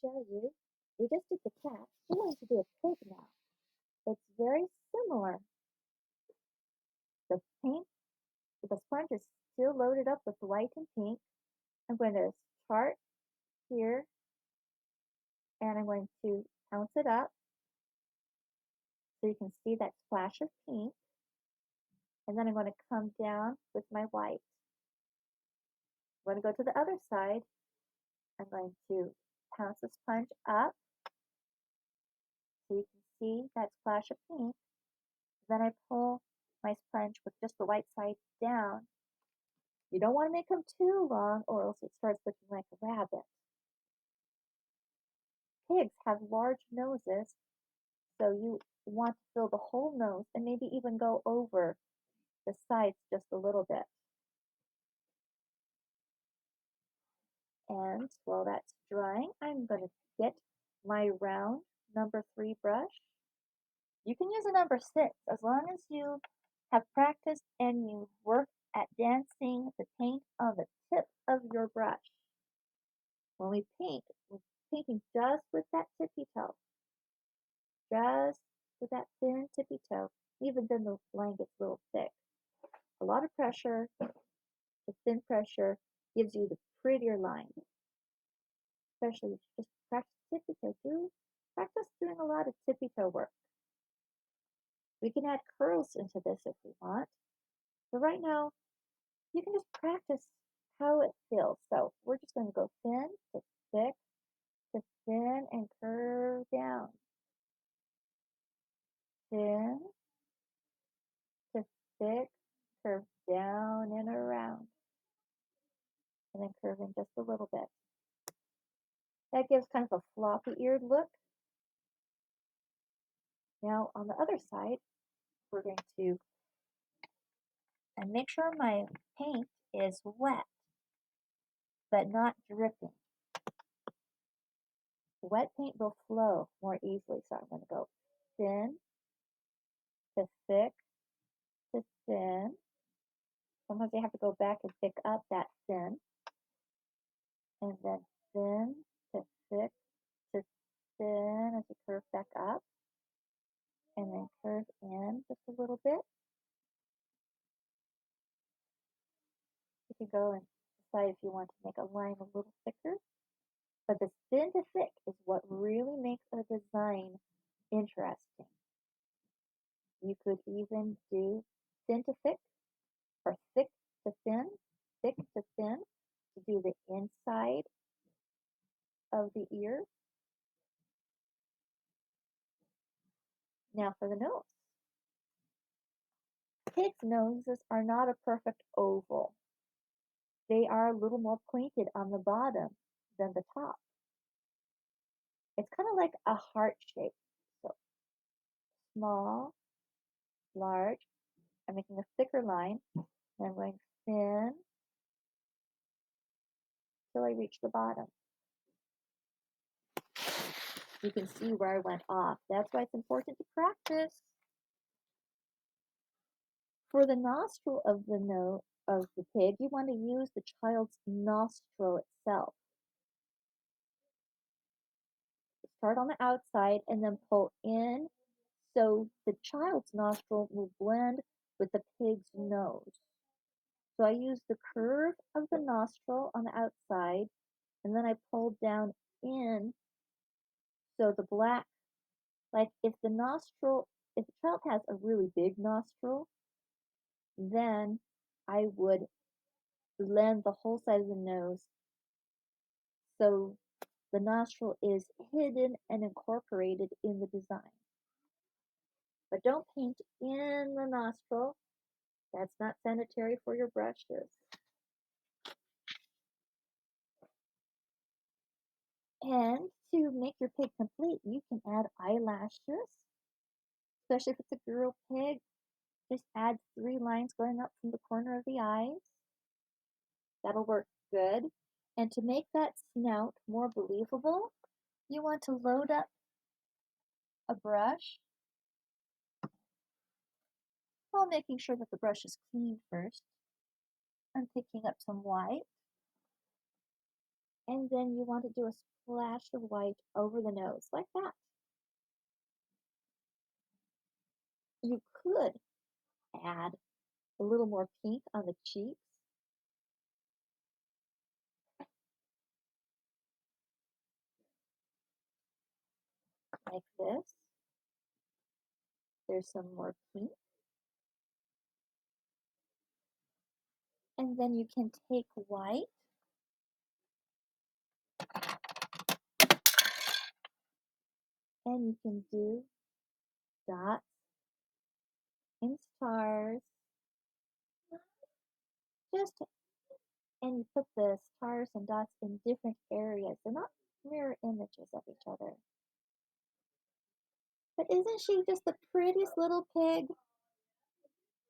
show you. We just did the cat. We're going to do a pig now. It's very similar. The paint, the sponge is still loaded up with white and pink. I'm going to start here and I'm going to pounce it up so you can see that splash of pink. And then I'm going to come down with my white. I'm going to go to the other side. I'm going to pounce the sponge up so you can see that splash of pink. Then I pull my sponge with just the white side down. You don't want to make them too long or else it starts looking like a rabbit. Pigs have large noses, so you want to fill the whole nose and maybe even go over the sides just a little bit. And while that's drying, I'm going to get my round number 3 brush. You can use a number 6 as long as you have practiced and you work at dancing the paint on the tip of your brush. When we paint, we're painting just with that tippy toe. Just with that thin tippy toe. Even then the line gets a little thick. A lot of pressure, the thin pressure gives you the prettier line. Especially if you just practice tippy toe. Practice doing a lot of tippy toe work. We can add curls into this if we want. But right now, you can just practice how it feels. So we're just going to go thin to thick to thin and curve down. Thin to thick, curve down and around. And then curve in just a little bit. That gives kind of a floppy-eared look. Now on the other side, we're going to make sure my paint is wet, but not dripping. Wet paint will flow more easily, so I'm going to go thin to thick to thin. Sometimes you have to go back and pick up that thin. And then thin to thick to thin as you curve back up. And then curve in just a little bit. You can go and decide if you want to make a line a little thicker. But the thin to thick is what really makes a design interesting. You could even do thin to thick or thick to thin to do the inside of the ear. Now for the nose. Pigs' noses are not a perfect oval. They are a little more pointed on the bottom than the top. It's kind of like a heart shape. So small, large. I'm making a thicker line. And I'm going thin till I reach the bottom. You can see where I went off. That's why it's important to practice. For the nostril of the nose of the pig, you want to use the child's nostril itself. Start on the outside and then pull in so the child's nostril will blend with the pig's nose. So I use the curve of the nostril on the outside and then I pull down in so the black, like if the child has a really big nostril, then I would blend the whole side of the nose so the nostril is hidden and incorporated in the design. But don't paint in the nostril. That's not sanitary for your brushes. And to make your pig complete, you can add eyelashes, especially if it's a girl pig. Just add 3 lines going up from the corner of the eyes. That'll work good. And to make that snout more believable, you want to load up a brush while making sure that the brush is clean first. I'm picking up some white And then you want to do a splash of white over the nose, like that. You could add a little more pink on the cheeks, like this. There's some more pink. And then you can take white and you can do dots and stars. Just and you put the stars and dots in different areas. They're not mirror images of each other. But isn't she just the prettiest little pig?